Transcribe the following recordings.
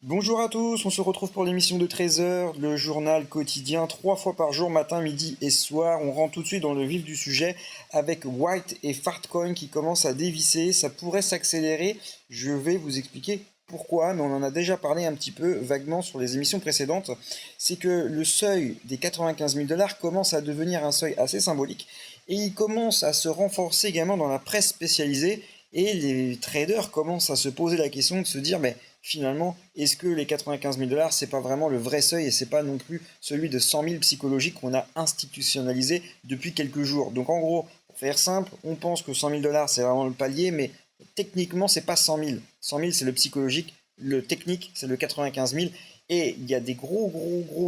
Bonjour à tous, on se retrouve pour l'émission de 13 heures, le journal quotidien, 3 fois par jour, matin, midi et soir. On rentre tout de suite dans le vif du sujet avec White et Fartcoin qui commencent à dévisser. Ça pourrait s'accélérer. Je vais vous expliquer pourquoi, mais on en a déjà parlé un petit peu vaguement sur les émissions précédentes. C'est que le seuil des 95 000 dollars commence à devenir un seuil assez symbolique et il commence à se renforcer également dans la presse spécialisée. Et les traders commencent à se poser la question de se dire, mais finalement, est-ce que les 95 000 dollars, c'est pas vraiment le vrai seuil et c'est pas non plus celui de 100 000 psychologiques qu'on a institutionnalisé depuis quelques jours. Donc en gros, pour faire simple, on pense que 100 000 dollars, c'est vraiment le palier, mais techniquement, c'est pas 100 000. 100 000, c'est le psychologique, le technique, c'est le 95 000. Et il y a des gros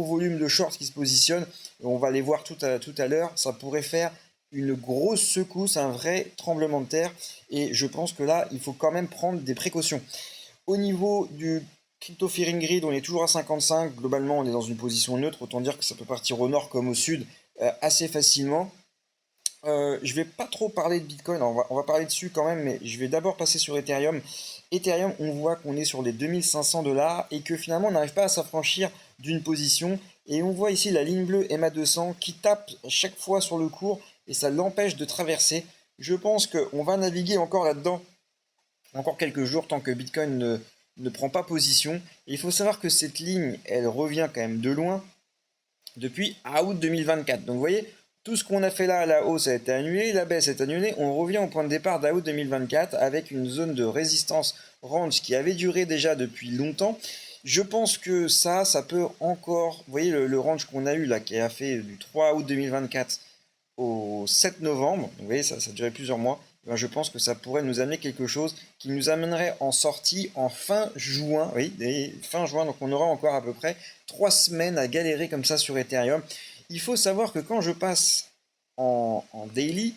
volumes de shorts qui se positionnent. On va les voir tout à l'heure. Ça pourrait faire une grosse secousse, un vrai tremblement de terre. Et je pense que là, il faut quand même prendre des précautions. Au niveau du crypto fearing grid, on est toujours à 55. Globalement, on est dans une position neutre. Autant dire que ça peut partir au nord comme au sud assez facilement. Je vais pas trop parler de Bitcoin. Alors, on va parler dessus quand même, mais je vais d'abord passer sur Ethereum. Ethereum, on voit qu'on est sur les 2500 dollars et que finalement, on n'arrive pas à s'affranchir d'une position. Et on voit ici la ligne bleue MA200 qui tape chaque fois sur le cours et ça l'empêche de traverser. Je pense qu'on va naviguer encore là-dedans encore quelques jours tant que Bitcoin ne prend pas position. Et il faut savoir que cette ligne, elle revient quand même de loin depuis août 2024. Donc vous voyez, tout ce qu'on a fait là à la hausse a été annulé, la baisse est annulée. On revient au point de départ d'août 2024 avec une zone de résistance range qui avait duré déjà depuis longtemps. Je pense que ça peut encore, vous voyez le range qu'on a eu là, qui a fait du 3 août 2024 au 7 novembre, vous voyez, ça a duré plusieurs mois, eh ben, je pense que ça pourrait nous amener quelque chose qui nous amènerait en sortie en fin juin, oui, fin juin, donc on aura encore à peu près 3 semaines à galérer comme ça sur Ethereum. Il faut savoir que quand je passe en daily,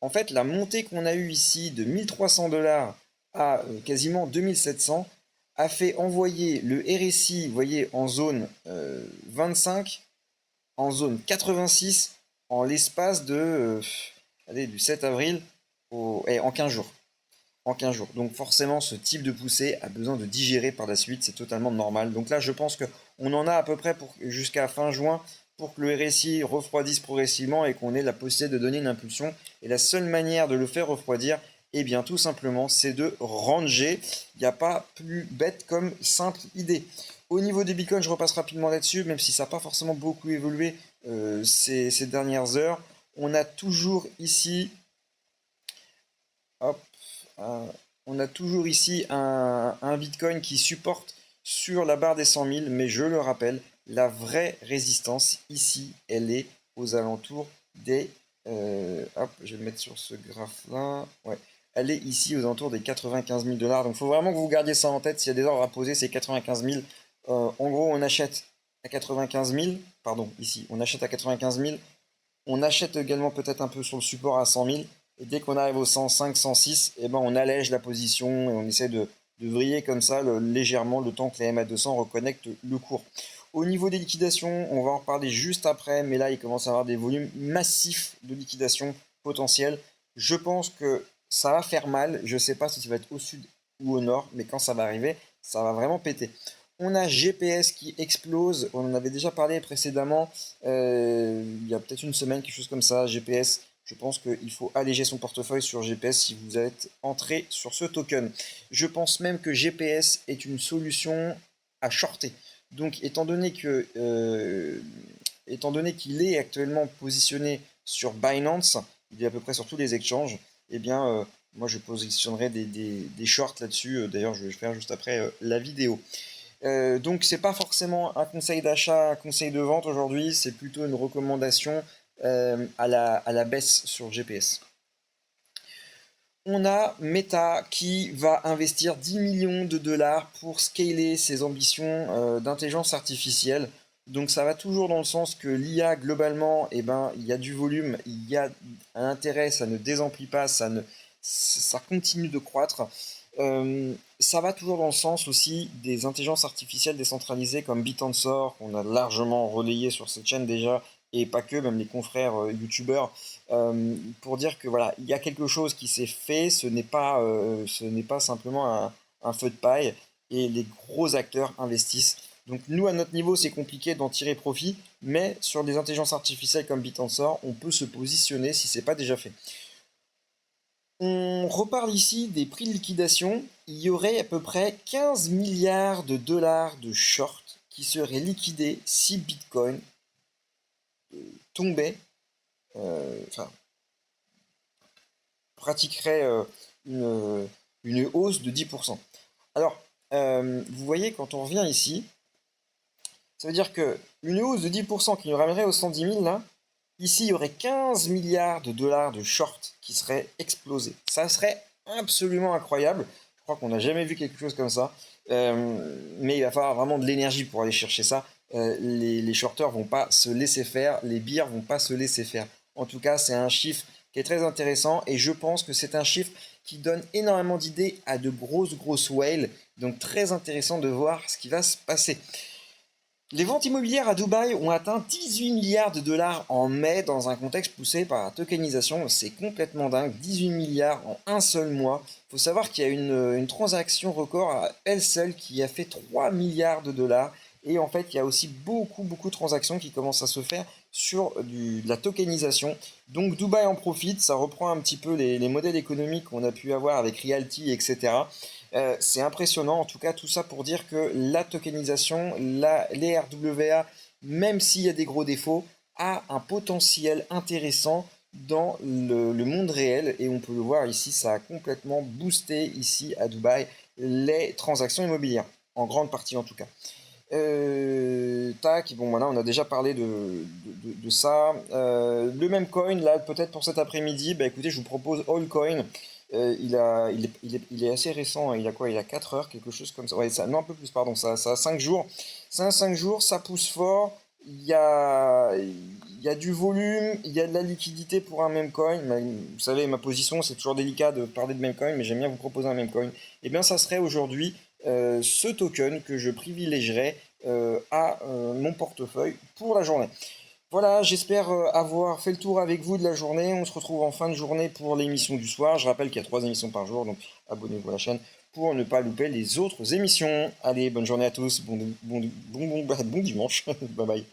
en fait, la montée qu'on a eue ici de 1300 dollars à quasiment 2700 a fait envoyer le RSI, vous voyez, en zone 25, en zone 86 en l'espace de allez, du 7 avril en 15 jours. En 15 jours. Donc forcément, ce type de poussée a besoin de digérer par la suite, c'est totalement normal. Donc là, je pense qu'on en a à peu près jusqu'à fin juin pour que le RSI refroidisse progressivement et qu'on ait la possibilité de donner une impulsion. Et la seule manière de le faire refroidir, eh bien tout simplement, c'est de ranger. Il n'y a pas plus bête comme simple idée. Au niveau des bitcoins, je repasse rapidement là-dessus, même si ça n'a pas forcément beaucoup évolué ces dernières heures. On a toujours ici, hop, euh, on a toujours ici un bitcoin qui supporte sur la barre des 100 000, mais je le rappelle, la vraie résistance ici, elle est aux alentours des... hop, je vais le mettre sur ce graphe-là. Ouais, elle est ici aux alentours des 95 000 dollars. Donc il faut vraiment que vous gardiez ça en tête. S'il y a des ordres à poser, c'est 95 000. En gros, on achète à 95 000. Pardon, ici, on achète à 95 000. On achète également peut-être un peu sur le support à 100 000. Et dès qu'on arrive au 105, 106, eh ben on allège la position et on essaie de vriller comme ça légèrement le temps que la MA200 reconnecte le cours. Au niveau des liquidations, on va en reparler juste après, mais là il commence à y avoir des volumes massifs de liquidation potentiels. Je pense que ça va faire mal. Je ne sais pas si ça va être au sud ou au nord, mais quand ça va arriver, ça va vraiment péter. On a GPS qui explose, on en avait déjà parlé précédemment, il y a peut-être une semaine, quelque chose comme ça, GPS. Je pense qu'il faut alléger son portefeuille sur GPS si vous êtes entré sur ce token. Je pense même que GPS est une solution à shorter. Donc étant donné qu'il est actuellement positionné sur Binance, il est à peu près sur tous les exchanges, eh bien moi je positionnerai des shorts là-dessus. D'ailleurs je vais le faire juste après la vidéo. Donc c'est pas forcément un conseil d'achat, un conseil de vente aujourd'hui, c'est plutôt une recommandation à la baisse sur GPS. On a Meta qui va investir 10 millions de dollars pour scaler ses ambitions d'intelligence artificielle. Donc ça va toujours dans le sens que l'IA globalement, eh ben, il y a du volume, il y a un intérêt, ça ne désemplit pas, ça continue de croître. Ça va toujours dans le sens aussi des intelligences artificielles décentralisées comme BitTensor, qu'on a largement relayé sur cette chaîne déjà, et pas que, même les confrères youtubeurs pour dire que voilà, il y a quelque chose qui s'est fait, ce n'est pas simplement un feu de paille. et les gros acteurs investissent. Donc nous, à notre niveau, c'est compliqué d'en tirer profit, mais sur des intelligences artificielles comme Bitansor, on peut se positionner si ce n'est pas déjà fait. On reparle ici des prix de liquidation. Il y aurait à peu près 15 milliards de dollars de short qui seraient liquidés si Bitcoin tombait, enfin, pratiquerait une hausse de 10%. Alors, vous voyez, quand on revient ici, ça veut dire qu'une hausse de 10% qui nous ramènerait aux 110 000, là, ici, il y aurait 15 milliards de dollars de short qui seraient explosés. Ça serait absolument incroyable. Je crois qu'on n'a jamais vu quelque chose comme ça. Mais il va falloir vraiment de l'énergie pour aller chercher ça. Les shorteurs vont pas se laisser faire, les bears vont pas se laisser faire. En tout cas, c'est un chiffre qui est très intéressant et je pense que c'est un chiffre qui donne énormément d'idées à de grosses whales. Donc très intéressant de voir ce qui va se passer. Les ventes immobilières à Dubaï ont atteint 18 milliards de dollars en mai dans un contexte poussé par la tokenisation. C'est complètement dingue, 18 milliards en un seul mois. Il faut savoir qu'il y a une transaction record à elle seule qui a fait 3 milliards de dollars. Et en fait, il y a aussi beaucoup de transactions qui commencent à se faire sur de la tokenisation. Donc Dubaï en profite, ça reprend un petit peu les modèles économiques qu'on a pu avoir avec Realty, etc. C'est impressionnant, en tout cas tout ça pour dire que la tokenisation, les RWA, même s'il y a des gros défauts, a un potentiel intéressant dans le monde réel et on peut le voir ici, ça a complètement boosté ici à Dubaï les transactions immobilières, en grande partie en tout cas. Tac, bon voilà, on a déjà parlé de ça. Le même coin, là, peut-être pour cet après-midi, bah écoutez, je vous propose Allcoin. Il est assez récent, hein. Il a quoi? Il a 4 heures, quelque chose comme ça. Ouais, ça, non, un peu plus, pardon, ça a 5 jours. Ça a 5 jours, ça pousse fort. Il y a du volume, il y a de la liquidité pour un même coin. Vous savez, ma position, c'est toujours délicat de parler de même coin, mais j'aime bien vous proposer un même coin. Et bien, ça serait aujourd'hui ce token que je privilégierais à mon portefeuille pour la journée. Voilà, j'espère avoir fait le tour avec vous de la journée. On se retrouve en fin de journée pour l'émission du soir. Je rappelle qu'il y a 3 émissions par jour, donc abonnez-vous à la chaîne pour ne pas louper les autres émissions. Allez, bonne journée à tous, bon dimanche, bye bye.